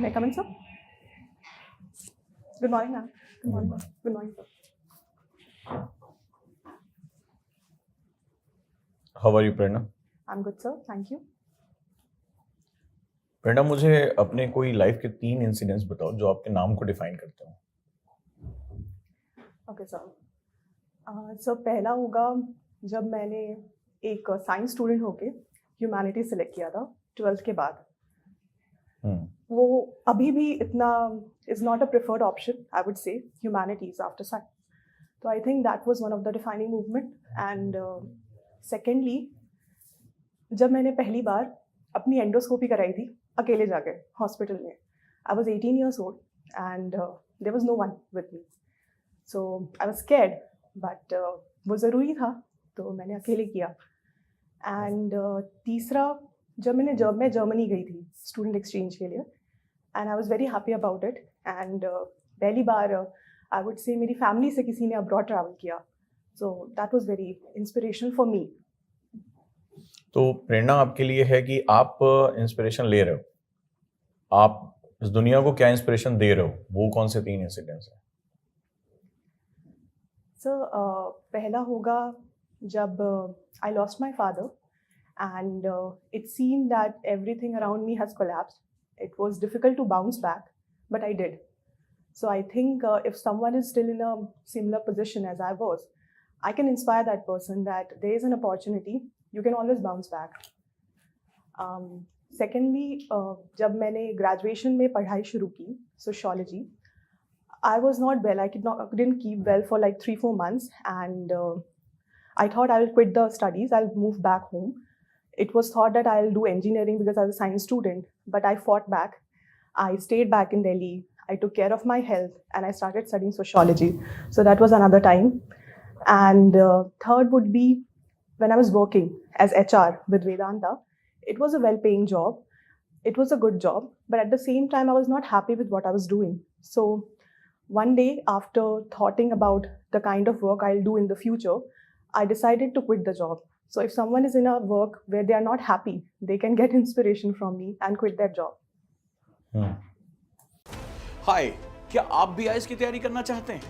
May I come in, sir? Good morning, ma'am. Good morning. Good morning, sir. How are you, Prerna? I'm good, sir. Thank you. प्रेरणा, मुझे अपने कोई life के 3 incidents बताओ जो आपके नाम को डिफाइन करते हो। Okay sir. सर पहला होगा जब मैंने एक साइंस स्टूडेंट होके ह्यूमैनिटीज सेलेक्ट किया था 12th के बाद। वो अभी भी इतना is not a preferred option, I would say, humanities after science. तो I think that was one of the defining movement. And secondly, जब मैंने पहली बार अपनी एंडोस्कोपी कराई थी अकेले जाके हॉस्पिटल में, I was 18 years old and there was no one with me, so I was scared, but वो ज़रूरी था तो मैंने अकेले किया। एंड तीसरा, जब मैं जर्मनी गई थी स्टूडेंट एक्सचेंज के लिए, and I was very happy about it. And पहली बार आई वुड से मेरी फैमिली से किसी ने अब्रॉड ट्रैवल किया, so that was very inspirational for me. तो प्रेरणा आपके लिए है कि आप इंस्पिरेशन ले रहे हो, आप इस दुनिया को क्या इंस्पिरेशन दे रहे हो, वो कौन से 3 इंसिडेंट्स हैं? सर पहला होगा जब I lost my father and it seemed that everything around me has collapsed. It was difficult to bounce back, but I did. So I think if someone is still in a similar position as I was, I can inspire that person that there is an opportunity, you can always bounce back. Secondly, जब मैंने graduation में पढ़ाई शुरू की sociology, I was not well. I didn't keep well for like 3-4 months, and I thought I will quit the studies, I'll move back home. It was thought that I'll do engineering because I was a science student, but I fought back. I stayed back in Delhi. I took care of my health and I started studying sociology. So that was another time. And third would be when I was working as HR with Vedanta. It was a well-paying job. It was a good job, but at the same time, I was not happy with what I was doing. So one day, after thoughting about the kind of work I'll do in the future, I decided to quit the job. So if someone is in a work where they are not happy, they can get inspiration from me and quit their job. हाय, क्या आप भी IAS की तैयारी करना चाहते हैं?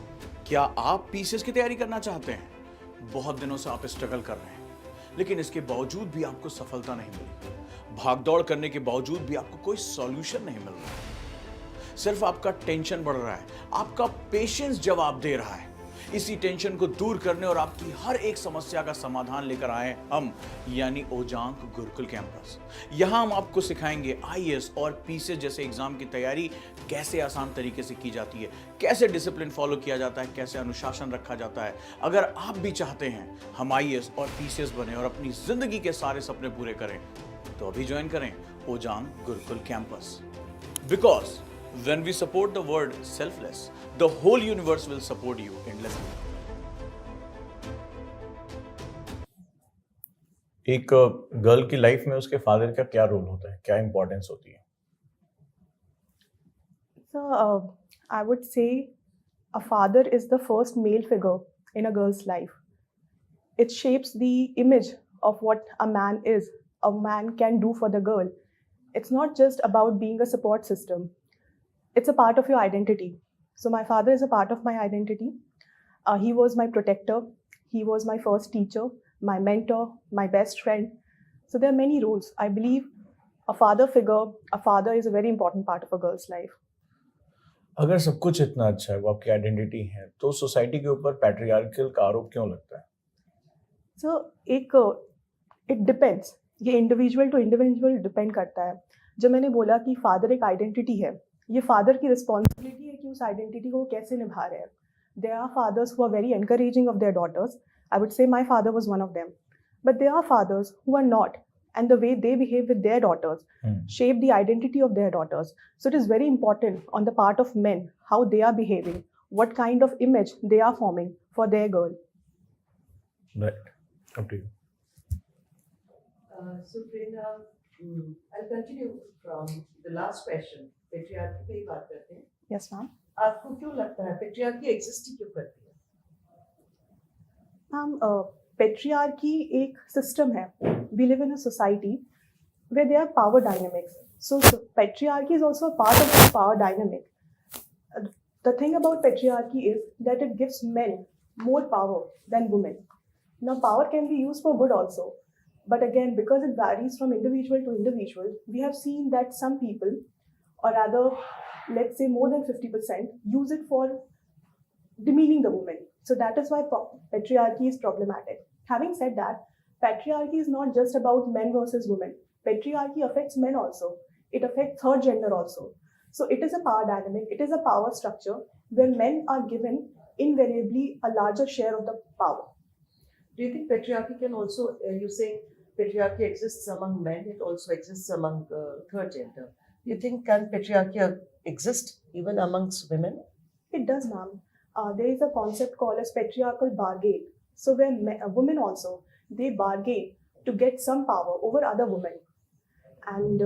क्या आप पीसीएस की तैयारी करना चाहते हैं? बहुत दिनों से आप स्ट्रगल कर रहे हैं, लेकिन इसके बावजूद भी आपको सफलता नहीं मिली। भागदौड़ करने के बावजूद भी आपको कोई सॉल्यूशन नहीं मिल रहा है। सिर्फ आपका टेंशन बढ़ रहा है, आपका पेशेंस जवाब दे रहा है। इसी टेंशन को दूर करने और आपकी हर एक समस्या का समाधान लेकर आए हम, यानी ओजांक गुरुकुल कैंपस। यहाँ हम आपको सिखाएंगे आईएएस और पीसीएस जैसे एग्जाम की तैयारी कैसे आसान तरीके से की जाती है, कैसे डिसिप्लिन फॉलो किया जाता है, कैसे अनुशासन रखा जाता है। अगर आप भी चाहते हैं हम आईएएस और पीसीएस बने और अपनी जिंदगी के सारे सपने पूरे करें, तो अभी ज्वाइन करें Ojaank Gurukul campus. Because when we support the word selfless, the whole universe will support you endlessly. एक गर्ल की लाइफ में उसके फादर का क्या रोल होता है, क्या इंपॉर्टेंस होती है? So I would say a father is the first male figure in a girl's life. It shapes the image of what a man can do for the girl. It's not just about being a support system. It's a part of your identity. So my father is a part of my identity. He was my protector. He was my first teacher, my mentor, my best friend. So there are many roles. I believe a father is a very important part of a girl's life. अगर सब कुछ इतना अच्छा है, वो आपकी identity है, तो सोसाइटी के ऊपर पैट्रियार्कल का आरोप क्यों लगता है? So it depends. ये इंडिविजुअल टू इंडिविजुअल डिपेंड करता है। जब मैंने बोला कि फादर एक आइडेंटिटी है, ये फादर की रिस्पॉन्सिबिलिटी है कि उस आइडेंटिटी को कैसे निभा रहे हैं। There are fathers who are very encouraging of their daughters. I would say my father was one of them, but there are fathers who are not, and the way they behave with their daughters shape the identity of their daughters. So it is very important on the part of men how they are behaving, what kind of image they are forming for their girl. Right. Up to you. So Prerna, I'll continue from the last question. Patriarchy पे ही बात करते हैं. Yes, ma'am. आपको क्यों लगता है patriarchy exist क्यों करती है? Ma'am, patriarchy एक system है. We live in a society where there are power dynamics. So patriarchy is also a part of the power dynamic. The thing about patriarchy is that it gives men more power than women. Now, power can be used for good also. But again, because it varies from individual to individual, we have seen that some people, or rather, let's say more than 50%, use it for demeaning the woman. So that is why patriarchy is problematic. Having said that, patriarchy is not just about men versus women. Patriarchy affects men also. It affects third gender also. So it is a power dynamic. It is a power structure where men are given invariably a larger share of the power. Do you think patriarchy can also, you say patriarchy exists among men, it also exists among third gender. Do you think can patriarchy exist even amongst women? It does, ma'am. There is a concept called as patriarchal bargain. So where women also, they bargain to get some power over other women. And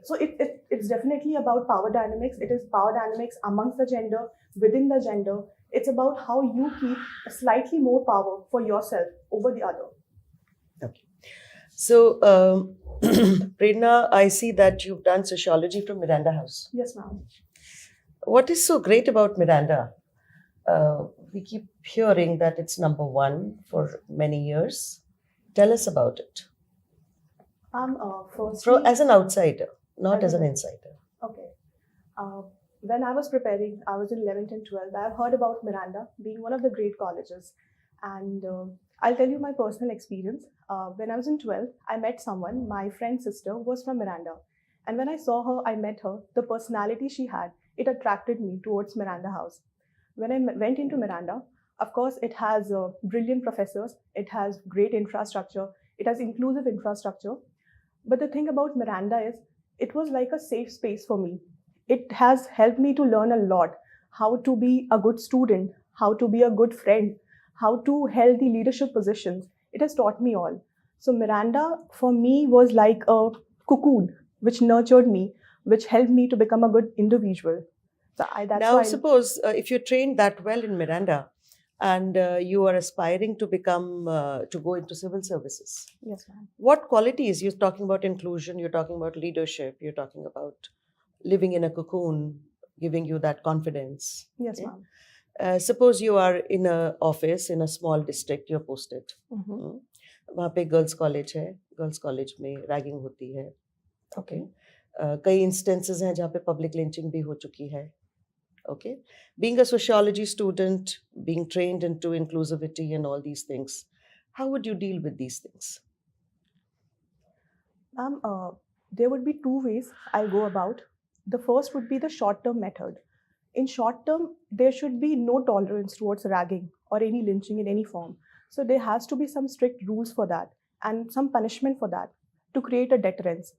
so it's definitely about power dynamics. It is power dynamics amongst the gender, within the gender. It's about how you keep slightly more power for yourself over the other. Okay. So, Prerna, I see that you've done sociology from Miranda House. Yes, ma'am. What is so great about Miranda? We keep hearing that it's number one for many years. Tell us about it. Firstly, As an outsider, not as an insider. Okay. When I was preparing, I was in 11th and 12th. I have heard about Miranda being one of the great colleges. And I'll tell you my personal experience. When I was in 12th, I met someone, my friend's sister was from Miranda. And when I saw her, I met her, the personality she had, it attracted me towards Miranda House. When I went into Miranda, of course, it has brilliant professors, it has great infrastructure, it has inclusive infrastructure. But the thing about Miranda is, it was like a safe space for me. It has helped me to learn a lot, how to be a good student, how to be a good friend, how to hold the leadership positions. It has taught me all. So Miranda, for me, was like a cocoon, which nurtured me, which helped me to become a good individual. So Suppose if you're trained that well in Miranda and you are aspiring to become, to go into civil services. Yes, ma'am. What qualities? You're talking about inclusion, you're talking about leadership, you're talking about living in a cocoon, giving you that confidence. Yes, okay? ma'am. Suppose you are in an office in a small district, you're posted. वहाँ पे girls college है, girls college में ragging होती है. Okay. कई instances हैं जहाँ पे पब्लिक लिंचिंग भी हो चुकी है. Okay, being a sociology student, being trained into inclusivity and all these things, how would you deal with these things? There would be two ways I'll go about. The first would be the short-term method. In short term, there should be no tolerance towards ragging or any lynching in any form. So there has to be some strict rules for that and some punishment for that to create a deterrence.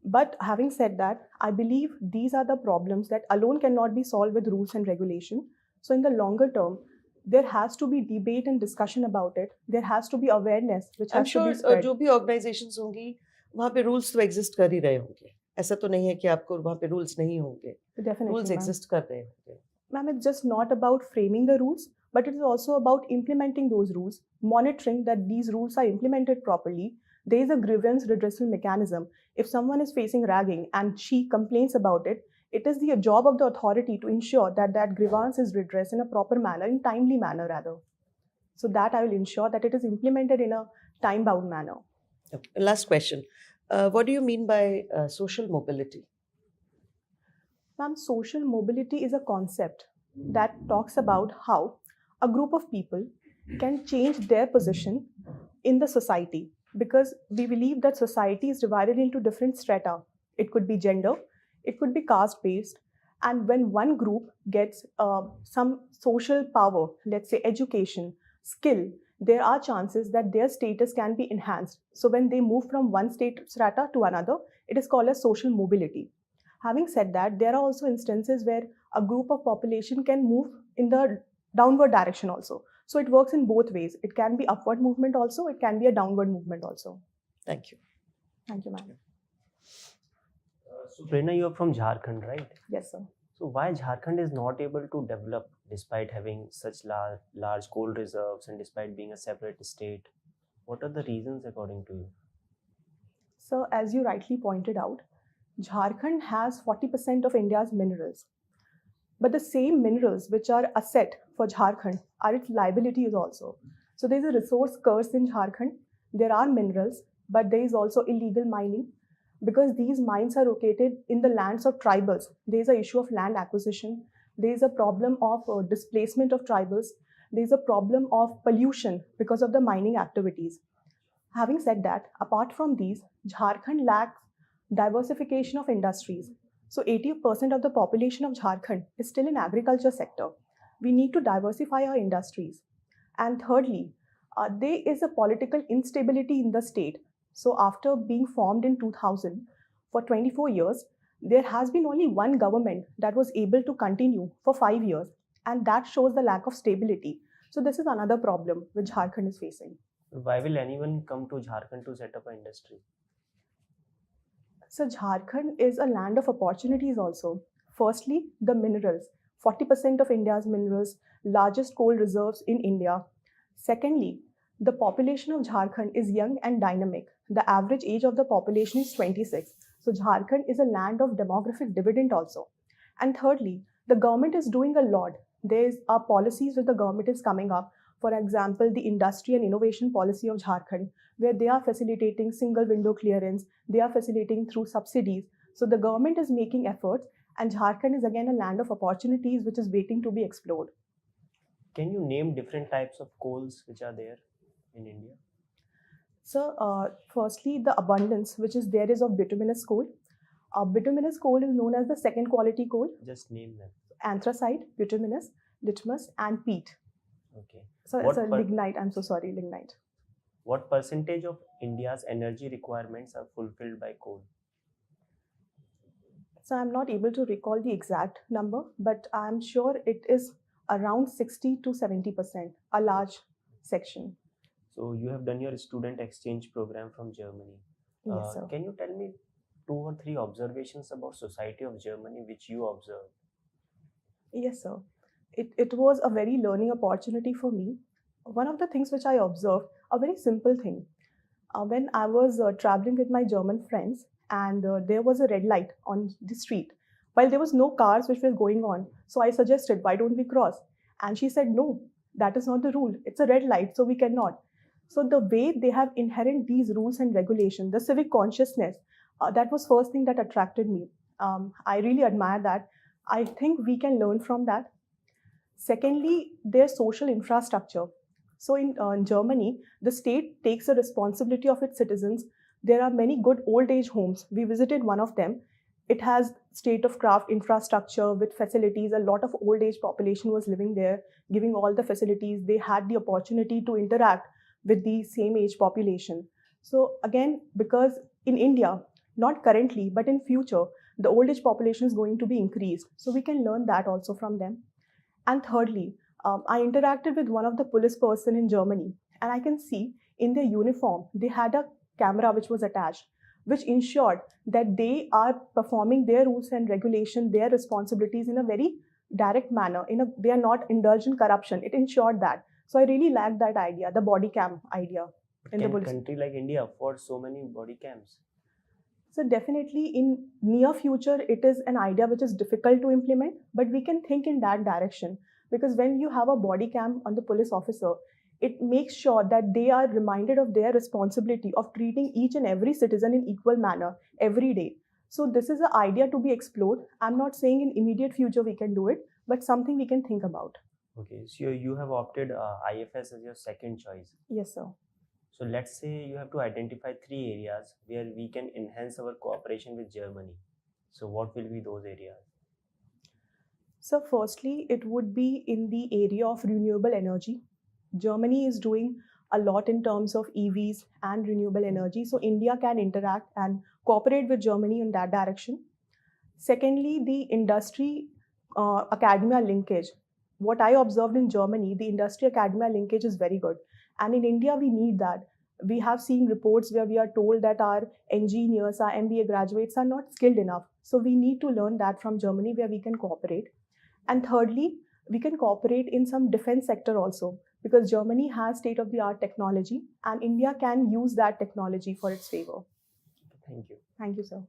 But having said that, I believe these are the problems that alone cannot be solved with rules and regulation. So in the longer term, there has to be debate and discussion about it. There has to be awareness, which has to be spread. जो भी organizations होंगी, वहाँ पे rules तो exist कर ही रहे होंगे. ऐसा तो नहीं है कि आपको वहाँ पे rules नहीं होंगे. Definitely, rules exist कर रहे होंगे. Ma'am, it's just not about framing the rules, but it is also about implementing those rules, monitoring that these rules are implemented properly. There is a grievance redressal mechanism. If someone is facing ragging and she complains about it, it is the job of the authority to ensure that that grievance is redressed in a proper manner, in timely manner rather. So that I will ensure that it is implemented in a time-bound manner. Okay. Last question. What do you mean by social mobility? Ma'am, social mobility is a concept that talks about how a group of people can change their position in the society, because we believe that society is divided into different strata. It could be gender, it could be caste-based, and when one group gets some social power, let's say education, skill, there are chances that their status can be enhanced. So when they move from one strata to another, it is called as social mobility. Having said that, there are also instances where a group of population can move in the downward direction also. So it works in both ways. It can be upward movement also, it can be a downward movement also. Thank you. Thank you, ma'am. So Prerna, you are from Jharkhand, right? Yes, sir. So why Jharkhand is not able to develop despite having such large gold reserves and despite being a separate state? What are the reasons according to you? So as you rightly pointed out, Jharkhand has 40% of India's minerals. But the same minerals which are asset for Jharkhand are its liabilities also. So there's a resource curse in Jharkhand. There are minerals, but there is also illegal mining because these mines are located in the lands of tribals. There is an issue of land acquisition. There is a problem of displacement of tribals. There is a problem of pollution because of the mining activities. Having said that, apart from these, Jharkhand lacks diversification of industries. So 80% of the population of Jharkhand is still in agriculture sector. We need to diversify our industries. And thirdly, there is a political instability in the state. So after being formed in 2000, for 24 years, there has been only one government that was able to continue for 5 years. And that shows the lack of stability. So this is another problem which Jharkhand is facing. Why will anyone come to Jharkhand to set up an industry? So Jharkhand is a land of opportunities also. Firstly, the minerals. 40% of India's minerals, largest coal reserves in India. Secondly, the population of Jharkhand is young and dynamic. The average age of the population is 26. So Jharkhand is a land of demographic dividend also. And thirdly, the government is doing a lot. There are policies which the government is coming up. For example, the industry and innovation policy of Jharkhand, where they are facilitating single window clearance, they are facilitating through subsidies. So the government is making efforts, and Jharkhand is again a land of opportunities which is waiting to be explored. Can you name different types of coals which are there in India? So, firstly, the abundance which is there is of bituminous coal. Bituminous coal is known as the second quality coal. Just name them. Anthracite, bituminous, litmus, and peat. Okay. So What it's a per- lignite. I'm so sorry, lignite. What percentage of India's energy requirements are fulfilled by coal? So I'm not able to recall the exact number, but I'm sure it is around 60 to 70%, a large section. So you have done your student exchange program from Germany. Yes, sir. Can you tell me 2 or 3 observations about society of Germany which you observed? Yes, sir. It was a very learning opportunity for me. One of the things which I observed, a very simple thing. When I was traveling with my German friends, and there was a red light on the street, while there was no cars which were going on, so I suggested, why don't we cross? And she said, no, that is not the rule. It's a red light, so we cannot. So the way they have inherent these rules and regulations, the civic consciousness, that was first thing that attracted me. I really admire that. I think we can learn from that. Secondly, their social infrastructure. So in Germany, the state takes the responsibility of its citizens. There are many good old age homes. We visited one of them. It has state-of-craft infrastructure with facilities. A lot of old age population was living there, giving all the facilities. They had the opportunity to interact with the same age population. So again, because in India, not currently, but in future, the old age population is going to be increased. So we can learn that also from them. And thirdly, I interacted with one of the police person in Germany, and I can see in their uniform, they had a camera which was attached, which ensured that they are performing their rules and regulation, their responsibilities in a very direct manner. They are not indulged in corruption. It ensured that. So I really liked that idea, the body cam idea. Can a country like India afford so many body cams? So definitely in near future, it is an idea which is difficult to implement, but we can think in that direction. Because when you have a body cam on the police officer, it makes sure that they are reminded of their responsibility of treating each and every citizen in equal manner every day. So this is an idea to be explored. I'm not saying in immediate future we can do it, but something we can think about. Okay, so you have opted IFS as your second choice. Yes, sir. So let's say you have to identify 3 areas where we can enhance our cooperation with Germany. So what will be those areas? So firstly, it would be in the area of renewable energy. Germany is doing a lot in terms of EVs and renewable energy. So India can interact and cooperate with Germany in that direction. Secondly, the industry academia linkage. What I observed in Germany, the industry academia linkage is very good. And in India, we need that. We have seen reports where we are told that our engineers, our MBA graduates are not skilled enough. So we need to learn that from Germany where we can cooperate. And thirdly, we can cooperate in some defense sector also, because Germany has state-of-the-art technology and India can use that technology for its favor. Thank you. Thank you, sir.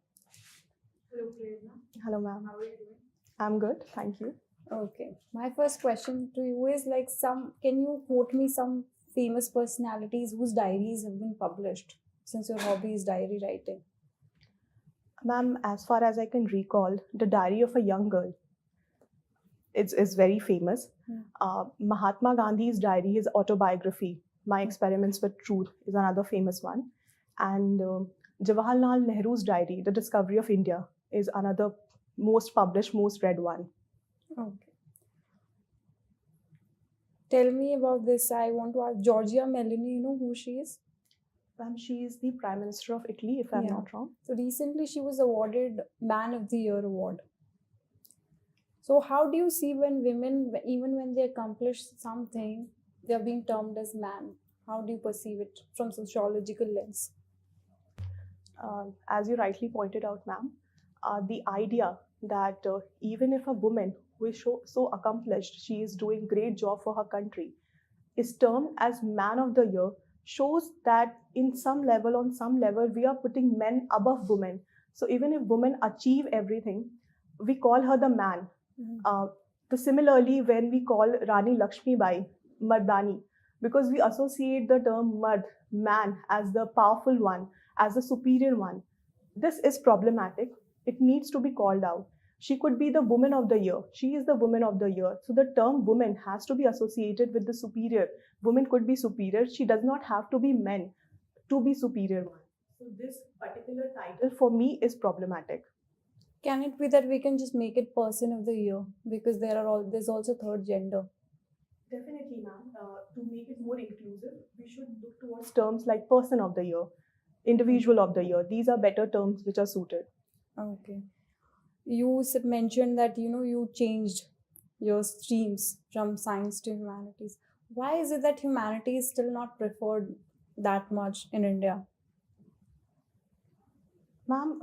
Hello, Prerna. Hello, ma'am. How are you doing? I'm good, thank you. Okay. My first question to you is like can you quote me some famous personalities whose diaries have been published since your hobby is diary writing? Ma'am, as far as I can recall, The Diary of a Young Girl is very famous. Mahatma Gandhi's diary, his autobiography, My Experiments with Truth, is another famous one. And Jawaharlal Nehru's diary, The Discovery of India, is another most published, most read one. Okay. Tell me about this. I want to ask Giorgia Meloni, you know who she is? Ma'am, she is the Prime Minister of Italy, if I'm Yeah. not wrong. So recently she was awarded Man of the Year award. So how do you see when women, even when they accomplish something, they're being termed as man? How do you perceive it from sociological lens? As you rightly pointed out, ma'am, the idea that even if a woman who is so accomplished, she is doing great job for her country, is termed as Man of the Year, shows that on some level, we are putting men above women. So even if women achieve everything, we call her the man. Similarly, when we call Rani Lakshmi Bai Mardani, because we associate the term Mard, man, as the powerful one, as the superior one. This is problematic. It needs to be called out. She could be the woman of the year. She is the woman of the year. So the term woman has to be associated with the superior. Woman could be superior. She does not have to be men to be superior one. So this particular title for me is problematic. Can it be that we can just make it person of the year because there's also third gender? Definitely, ma'am. To make it more inclusive, we should look towards terms like person of the year, individual of the year. These are better terms which are suited. Okay. You mentioned that you changed your streams from science to humanities. Why is it that humanity is still not preferred that much in India? Ma'am,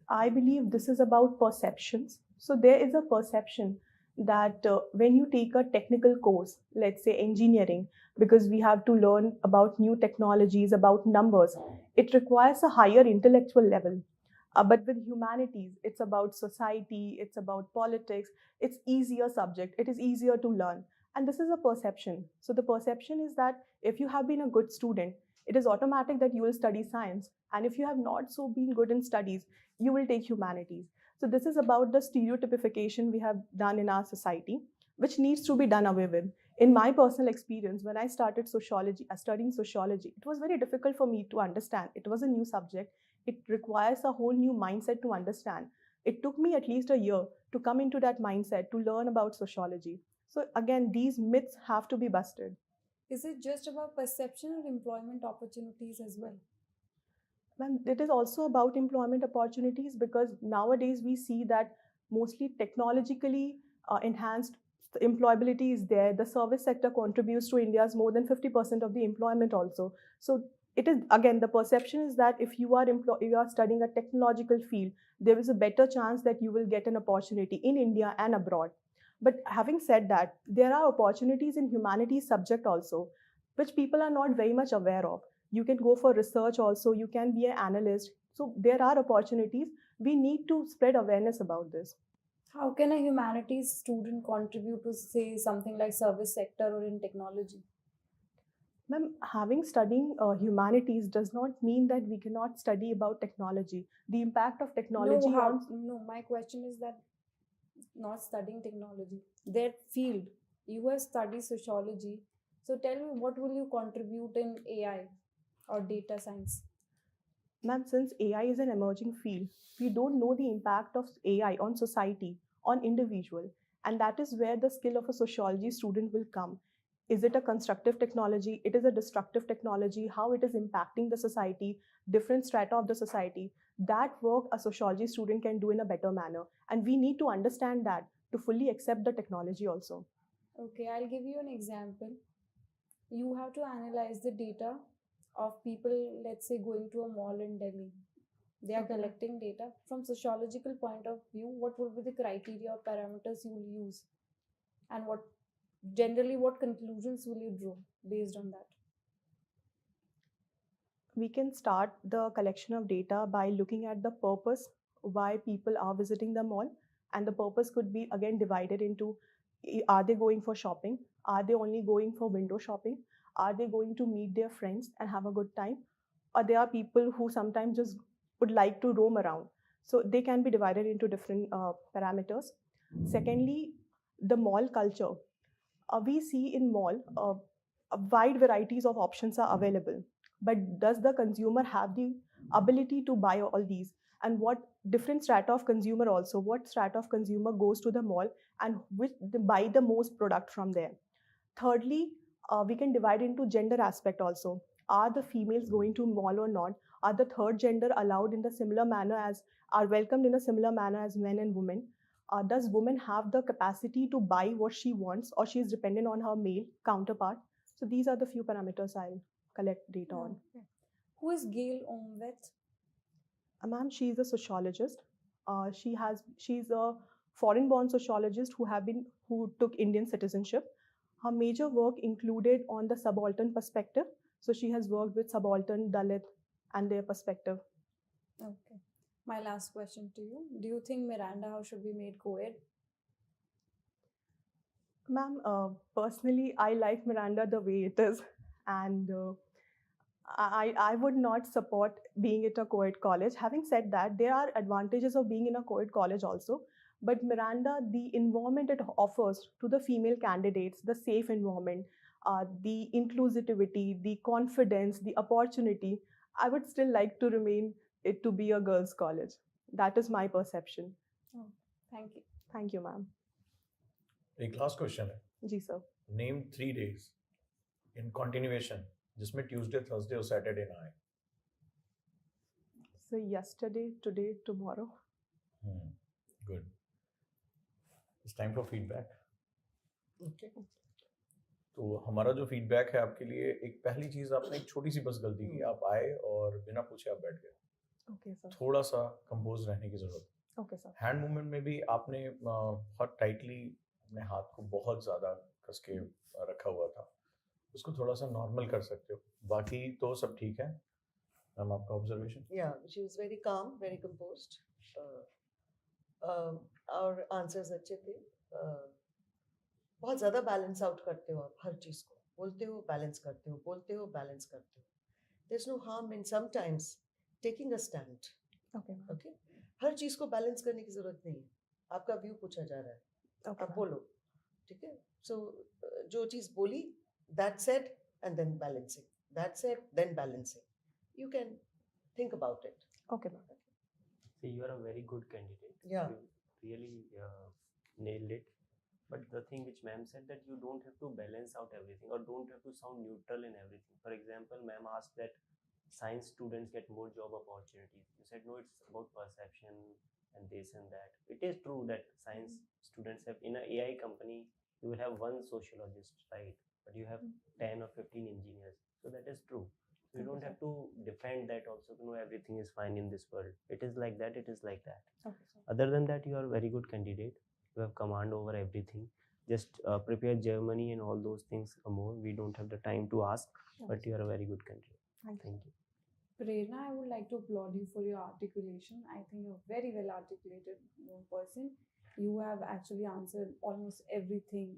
I believe this is about perceptions. So there is a perception that when you take a technical course, let's say engineering, because we have to learn about new technologies, about numbers, it requires a higher intellectual level. But with humanities, it's about society, it's about politics, it's easier subject, it is easier to learn. And this is a perception. So the perception is that if you have been a good student, it is automatic that you will study science. And if you have not so been good in studies, you will take humanities. So this is about the stereotypification we have done in our society, which needs to be done away with. In my personal experience, when I started studying sociology, it was very difficult for me to understand. It was a new subject. It requires a whole new mindset to understand. It took me at least a year to come into that mindset to learn about sociology. So again, these myths have to be busted. Is it just about perception or employment opportunities as well? And it is also about employment opportunities because nowadays we see that mostly technologically enhanced employability is there. The service sector contributes to India's more than 50% of the employment also. So it is, again, the perception is that if you are studying a technological field, there is a better chance that you will get an opportunity in India and abroad. But having said that, there are opportunities in humanities subject also, which people are not very much aware of. You can go for research also, you can be an analyst. So there are opportunities. We need to spread awareness about this. How can a humanities student contribute to, say, something like service sector or in technology? Ma'am, having studying humanities does not mean that we cannot study about technology. The impact of technology No, my question is that not studying technology, their field. You have studied sociology. So tell me, what will you contribute in AI or data science? Ma'am, since AI is an emerging field, we don't know the impact of AI on society, on individual. And that is where the skill of a sociology student will come. Is it a constructive technology? It is a destructive technology, how it is impacting the society, different strata of the society. That work a sociology student can do in a better manner. And we need to understand that to fully accept the technology also. Okay, I'll give you an example. You have to analyze the data of people, let's say, going to a mall in Delhi. They are collecting data. From sociological point of view, what will be the criteria or parameters you will use? And what conclusions will you draw based on that? We can start the collection of data by looking at the purpose why people are visiting the mall, and the purpose could be again divided into: are they going for shopping? Are they only going for window shopping? Are they going to meet their friends and have a good time? Or there are people who sometimes just would like to roam around. So they can be divided into different parameters. Secondly, the mall culture. We see in mall a wide varieties of options are available, but does the consumer have the ability to buy all these? And what different strata of consumer also, what strata of consumer goes to the mall and which they buy the most product from there? Thirdly, we can divide into gender aspect also. Are the females going to mall or not? Are the third gender allowed in the similar manner as, are welcomed in a similar manner as men and women? Does women have the capacity to buy what she wants, or she is dependent on her male counterpart? So these are the few parameters I'll collect data on. Okay. Who is Gail Omweth? Ma'am, she is a sociologist. She's a foreign-born sociologist who took Indian citizenship. Her major work included on the subaltern perspective. So she has worked with subaltern, Dalit, and their perspective. Okay. My last question to you. Do you think Miranda House should be made co-ed? Ma'am, personally, I like Miranda the way it is, and I would not support being at a co-ed college. Having said that, there are advantages of being in a co-ed college also. But Miranda, the environment it offers to the female candidates, the safe environment, the inclusivity, the confidence, the opportunity, I would still like to remain it to be a girls' college. That is my perception. Oh, thank you. Thank you, ma'am. एक last question है. जी sir. Name 3 days in continuation जिसमें Tuesday, Thursday और Saturday ना आए. So yesterday, today, tomorrow. Good. It's time for feedback. Okay. तो हमारा जो फीडबैक है आपके लिए, एक पहली चीज आपने एक छोटी सी बस गलती की. आप आए और बिना पूछे आप बैठ गए. Okay, sir. थोड़ा सा कंपोज रहने की जरूरत. Okay, sir. हैंड मूवमेंट में भी आपने बहुत टाइटली अपने हाथ को बहुत ज्यादा कस के रखा हुआ था. उसको थोड़ा सा नॉर्मल कर सकते हो. बाकी तो सब ठीक है. मैम, आपका observation? Yeah, she was very calm, very composed. और आंसर्स अच्छे थे. बहुत ज़्यादा बैलेंस आउट करते हो आप हर चीज़ को. बोलते हो, बैलेंस करते हो, बोलते हो, बैलेंस करते हो. There's no harm in sometimes taking a stand. Okay, ma'am. Okay? हर चीज़ को बैलेंस करने की ज़रूरत नहीं है. आपका व्यू पूछा जा रहा है. Okay, आप ma'am. बोलो. ठीक है? So जो चीज़ बोली, that said, and then balancing. That said, then balancing. You can think about it. Okay, ma'am. So you are a very good candidate. Yeah. You really nailed it. But the thing which ma'am said, that you don't have to balance out everything or don't have to sound neutral in everything. For example, ma'am asked that science students get more job opportunities. You said no, it's about perception and this and that. It is true that science students have, in an AI company, you will have one sociologist, right? But you have 10 or 15 engineers. So that is true. You don't have to defend that also to know everything is fine in this world. It is like that, it is like that. Okay, sir. Other than that, you are a very good candidate. You have command over everything. Just prepare Germany and all those things more. We don't have the time to ask, but you are a very good candidate. Thank you. Thank you. Prerna, I would like to applaud you for your articulation. I think you're a very well articulated person. You have actually answered almost everything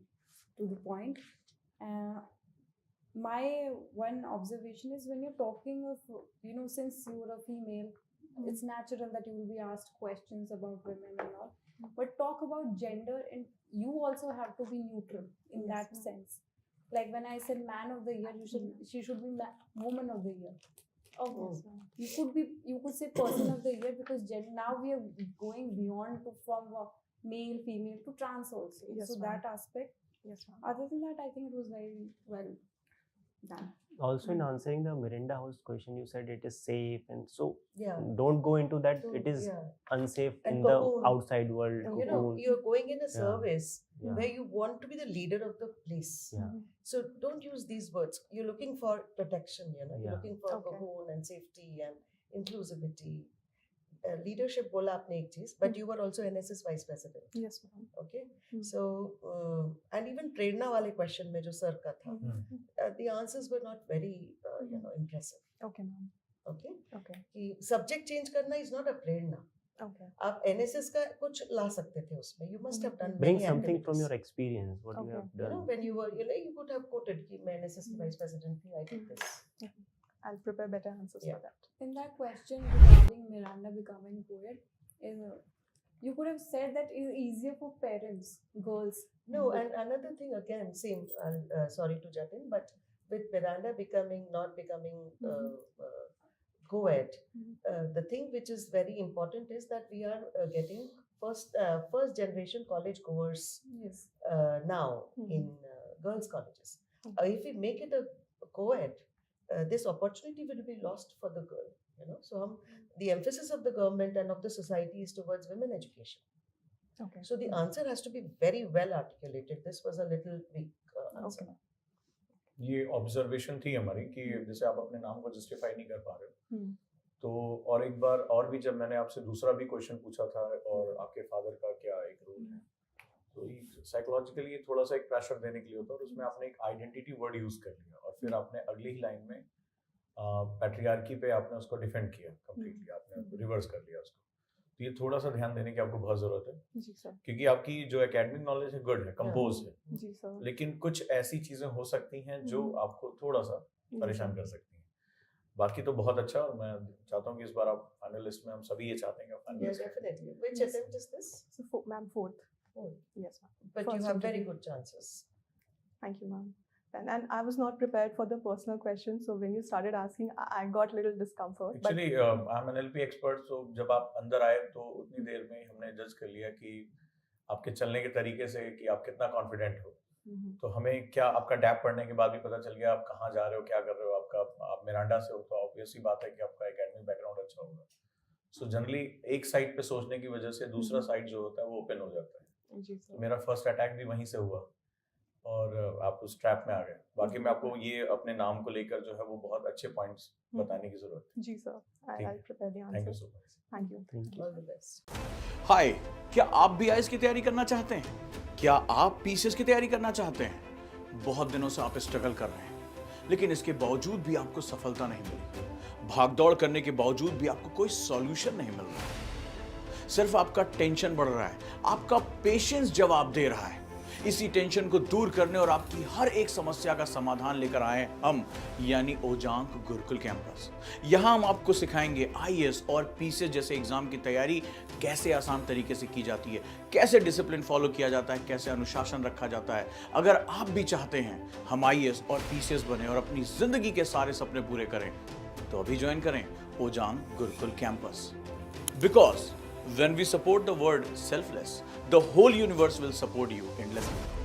to the point. My one observation is, when you're talking of, since you're a female, it's natural that you will be asked questions about women and all. But talk about gender, and you also have to be neutral in that sense. Like when I said man of the year, she should be woman of the year. You could say person of the year, because now we are going beyond from male, female to trans also. Yes, so ma'am. that aspect. Yes, ma'am. Other than that, I think it was very well done. Also, in answering the Miranda House question, you said it is safe, and so Yeah. don't go into that. So, It is yeah. unsafe And in the cocoon. outside world. You know, cocoon. you're going in a service Yeah. where you want to be the leader of the place. Yeah. So don't use these words. You're looking for protection, You're Yeah. looking for Okay. cocoon and safety and inclusivity. Leadership bola aapne ek cheez, but you were also NSS vice president. Yes, ma'am. Okay. Hmm. So, and even Prerna wale question mein jo sir ka tha, the answers were not very, impressive. Okay, ma'am. Okay. Okay. कि subject change करना is not a Prerna. Okay. आप NSS का कुछ ला सकते थे उसमें. You must have done Bring many something from activities. your experience, what you Okay. have You know, done. when you were, you could have quoted कि मैं NSS की vice president थी, I did this. I'll prepare better answers Yeah. for that. In that question regarding Miranda becoming poet, you could have said that it's easier for parents, girls. No, and another thing again, same. Sorry to jump in, but with Miranda not becoming co-ed, the thing which is very important is that we are getting first generation college goers Yes. now in girls' colleges. If we make it a co-ed, this opportunity will be lost for the girl. You know, so the emphasis of the government and of the society is towards women education. Okay. So the answer has to be very well articulated. This was a little weak answer. Okay. ये observation थी हमारी कि जैसे आप अपने नाम को justify नहीं कर पा रहे हो, तो और एक बार और भी जब मैंने आपसे दूसरा भी क्वेश्चन पूछा था और आपके फादर का क्या एक रोल है, तो साइकोलॉजिकली थोड़ा सा एक प्रेशर देने के लिए होता है, और उसमें आपने एक आइडेंटिटी वर्ड यूज कर लिया और फिर आपने अगली ही लाइन में पैट्रियार्की पे आपने उसको डिफेंड किया कंप्लीटली, आपने रिवर्स कर लिया उसको. तो ये थोड़ा सा ध्यान देने की आपको बहुत जरूरत है. जी सर. क्योंकि आपकी जो एकेडमिक नॉलेज है गुड है, कंपोज है, जी सर. लेकिन कुछ ऐसी चीजें हो सकती हैं जो आपको थोड़ा सा परेशान कर सकती हैं. बाकी तो बहुत अच्छा, और मैं चाहता हूँ कि इस बार आप फाइनलिस्ट में, हम सभी ये चाहते हैं कि Yeah, finalist. definitely. Which Yes. attempt is this? So, ma'am, fourth. Fourth. Yes, ma'am. But First you have very interview. good chances. Thank you, ma'am. And I was not prepared for the personal questions, so when you started asking, I got little discomfort. Actually I am N LP expert, so जब आप अंदर आए तो उतनी देर में हमने जज कर लिया कि आपके चलने के तरीके से कि आप कितना कॉन्फिडेंट हो. तो हमें क्या आपका डैप पढ़ने के बाद भी पता चल गया आप कहाँ जा रहे हो, क्या कर रहे हो. आप मिरांडा से हो तो ऑब्वियस ही बात है कि आपका एकेडमिक बैकग्राउंड अच्छा होगा. सो जनरली एक साइड पे सोचने की वजह से दूसरा साइड जो होता है वो ओपन हो जाता है. जी सर. मेरा फर्स्ट अटैक भी वहीं से हुआ और आप उस ट्रैप में आ गए. बाकी मैं आपको ये अपने नाम को लेकर जो है वो बहुत अच्छे पॉइंट्स बताने की जरूरत है. जी sir. I'll prepare the thank you answers. So much. Thank you. Thank you. All the best. Hi, क्या आप भी आईएएस की तैयारी करना चाहते हैं? क्या आप पीसीएस की तैयारी करना चाहते हैं? बहुत दिनों से आप स्ट्रगल कर रहे हैं, लेकिन इसके बावजूद भी आपको सफलता नहीं मिली. भागदौड़ करने के बावजूद भी आपको कोई सॉल्यूशन नहीं मिल रहा. सिर्फ आपका टेंशन बढ़ रहा है, आपका पेशेंस जवाब दे रहा है. इसी टेंशन को दूर करने और आपकी हर एक समस्या का समाधान लेकर आए हम, यानी ओजांक गुरुकुल कैंपस. यहां हम आपको सिखाएंगे आईएएस और पीसीएस जैसे एग्जाम की तैयारी कैसे आसान तरीके से की जाती है, कैसे डिसिप्लिन फॉलो किया जाता है, कैसे अनुशासन रखा जाता है. अगर आप भी चाहते हैं हम आईएएस और पीसीएस बने और अपनी जिंदगी के सारे सपने पूरे करें, तो अभी ज्वाइन करें Ojaank Gurukul campus. Because when we support the word selfless, the whole universe will support you endlessly.